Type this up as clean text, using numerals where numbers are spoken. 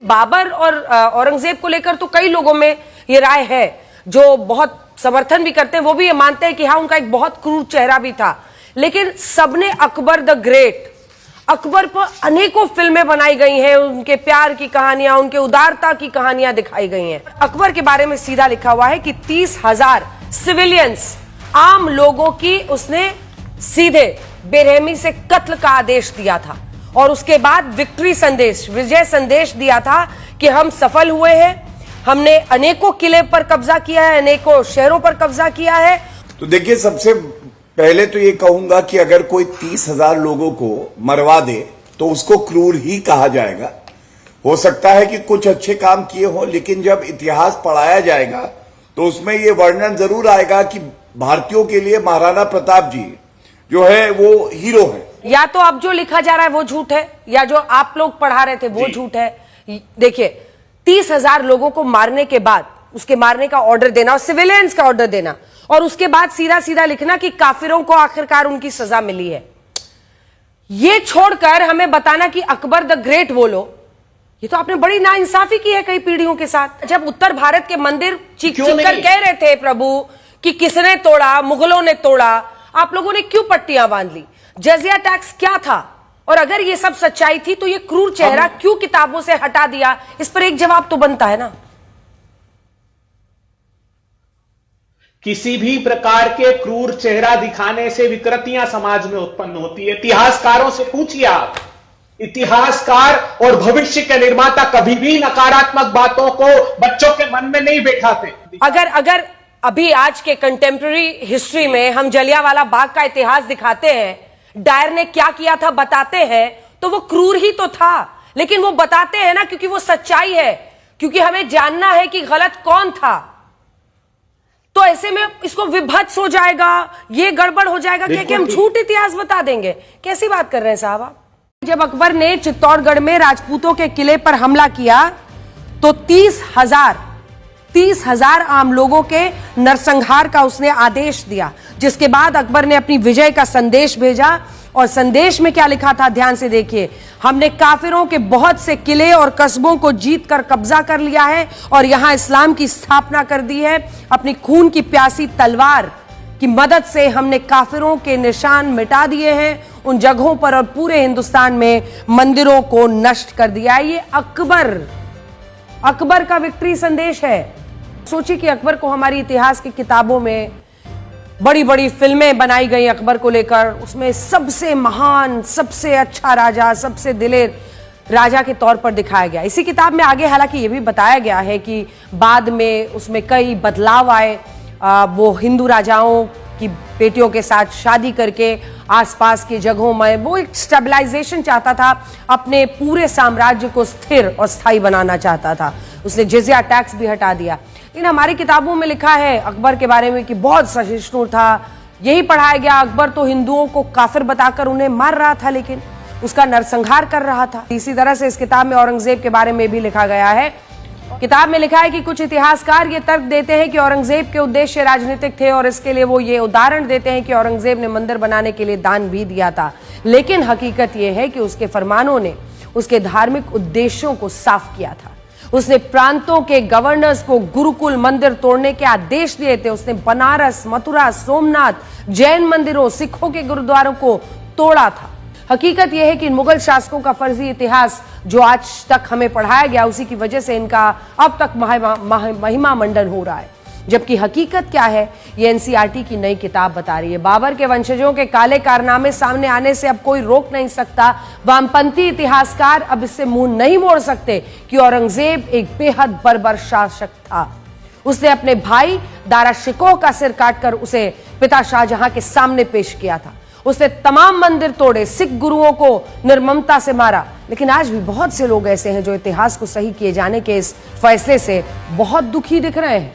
बाबर और औरंगजेब को लेकर तो कई लोगों में ये राय है, जो बहुत समर्थन भी करते हैं, वो भी ये मानते हैं कि हाँ, उनका एक बहुत क्रूर चेहरा भी था। लेकिन सबने अकबर द ग्रेट, अकबर पर अनेकों फिल्में बनाई गई हैं, उनके प्यार की कहानियां, उनके उदारता की कहानियां दिखाई गई हैं। अकबर के बारे में सीधा लिखा हुआ है कि 30,000 सिविलियंस, आम लोगों की उसने सीधे बेरहमी से कत्ल का आदेश दिया था और उसके बाद विक्ट्री संदेश, विजय संदेश दिया था कि हम सफल हुए हैं, हमने अनेकों किले पर कब्जा किया है, अनेकों शहरों पर कब्जा किया है। तो देखिए, सबसे पहले तो ये कहूंगा कि अगर कोई 30,000 लोगों को मरवा दे तो उसको क्रूर ही कहा जाएगा। हो सकता है कि कुछ अच्छे काम किए हों, लेकिन जब इतिहास पढ़ाया जाएगा तो उसमें ये वर्णन जरूर आएगा कि भारतीयों के लिए महाराणा प्रताप जी जो है वो हीरो है। या तो अब जो लिखा जा रहा है वो झूठ है, या जो आप लोग पढ़ा रहे थे वो झूठ है। देखिए, 30,000 लोगों को मारने के बाद उसके मारने का ऑर्डर देना और सिविलियंस का ऑर्डर देना, और उसके बाद सीधा सीधा लिखना कि काफिरों को आखिरकार उनकी सजा मिली है, ये छोड़कर हमें बताना कि अकबर द ग्रेट बोलो, ये तो आपने बड़ी नाइंसाफी की है कई पीढ़ियों के साथ। जब उत्तर भारत के मंदिर चीख चीख कर कह रहे थे प्रभु कि किसने तोड़ा, मुगलों ने तोड़ा, आप लोगों ने क्यों पट्टियां बांध ली? जजिया टैक्स क्या था? और अगर ये सब सच्चाई थी तो ये क्रूर चेहरा क्यों किताबों से हटा दिया? इस पर एक जवाब तो बनता है ना। किसी भी प्रकार के क्रूर चेहरा दिखाने से विकृतियां समाज में उत्पन्न होती है। इतिहासकारों से पूछिए आप, इतिहासकार और भविष्य के निर्माता कभी भी नकारात्मक बातों को बच्चों के मन में नहीं बैठाते। अगर अभी आज के कंटेम्प्रेरी हिस्ट्री में हम जलियांवाला बाग का इतिहास दिखाते हैं, डायर ने क्या किया था बताते हैं, तो वो क्रूर ही तो था, लेकिन वो बताते हैं ना क्योंकि वो सच्चाई है, क्योंकि हमें जानना है कि गलत कौन था। तो ऐसे में इसको विभत्स हो जाएगा, ये गड़बड़ हो जाएगा कि हम झूठ इतिहास बता देंगे। कैसी बात कर रहे हैं साहब आप? जब अकबर ने चित्तौड़गढ़ में राजपूतों के किले पर हमला किया तो 30,000 आम लोगों के नरसंहार का उसने आदेश दिया, जिसके बाद अकबर ने अपनी विजय का संदेश भेजा। और संदेश में क्या लिखा था, ध्यान से देखिए, हमने काफिरों के बहुत से किले और कस्बों को जीत कर कब्जा कर लिया है और यहां इस्लाम की स्थापना कर दी है। अपनी खून की प्यासी तलवार की मदद से हमने काफिरों के निशान मिटा दिए हैं, उन जगहों पर और पूरे हिंदुस्तान में मंदिरों को नष्ट कर दिया है। ये अकबर का विक्ट्री संदेश है। सोचिए कि अकबर को हमारी इतिहास की किताबों में बड़ी बड़ी फिल्में बनाई गई अकबर को लेकर, उसमें सबसे महान, सबसे अच्छा राजा, सबसे दिलेर राजा के तौर पर दिखाया गया। इसी किताब में आगे हालांकि ये भी बताया गया है कि बाद में उसमें कई बदलाव आए। वो हिंदू राजाओं की बेटियों के साथ शादी करके आसपास की जगहों में वो एक स्टेबलाइजेशन चाहता था, अपने पूरे साम्राज्य को स्थिर और स्थायी बनाना चाहता था। उसने जिज़िया टैक्स भी हटा दिया। लेकिन हमारी किताबों में लिखा है अकबर के बारे में कि बहुत सहिष्णु था, यही पढ़ाया गया। अकबर तो हिंदुओं को काफिर बताकर उन्हें मार रहा था, लेकिन उसका नरसंहार कर रहा था। इसी तरह से इस किताब में औरंगजेब के बारे में भी लिखा गया है। किताब में लिखा है कि कुछ इतिहासकार ये तर्क देते हैं कि औरंगजेब के उद्देश्य राजनीतिक थे और इसके लिए वो ये उदाहरण देते हैं कि औरंगजेब ने मंदिर बनाने के लिए दान भी दिया था। लेकिन हकीकत यह है कि उसके फरमानों ने उसके धार्मिक उद्देश्यों को साफ किया था। उसने प्रांतों के गवर्नर्स को गुरुकुल मंदिर तोड़ने के आदेश दिए थे। उसने बनारस, मथुरा, सोमनाथ, जैन मंदिरों, सिखों के गुरुद्वारों को तोड़ा था। हकीकत यह है कि मुगल शासकों का फर्जी इतिहास जो आज तक हमें पढ़ाया गया, उसी की वजह से इनका अब तक महिमा मंडन हो रहा है। जबकि हकीकत क्या है, ये एनसीईआरटी की नई किताब बता रही है। बाबर के वंशजों के काले कारनामे सामने आने से अब कोई रोक नहीं सकता। वामपंथी इतिहासकार अब इससे मुंह नहीं मोड़ सकते कि औरंगजेब एक बेहद बर्बर शासक था। उसने अपने भाई दारा शिकोह का सिर काटकर उसे पिता शाहजहां के सामने पेश किया था। उसने तमाम मंदिर तोड़े, सिख गुरुओं को निर्ममता से मारा। लेकिन आज भी बहुत से लोग ऐसे हैं जो इतिहास को सही किए जाने के इस फैसले से बहुत दुखी दिख रहे हैं।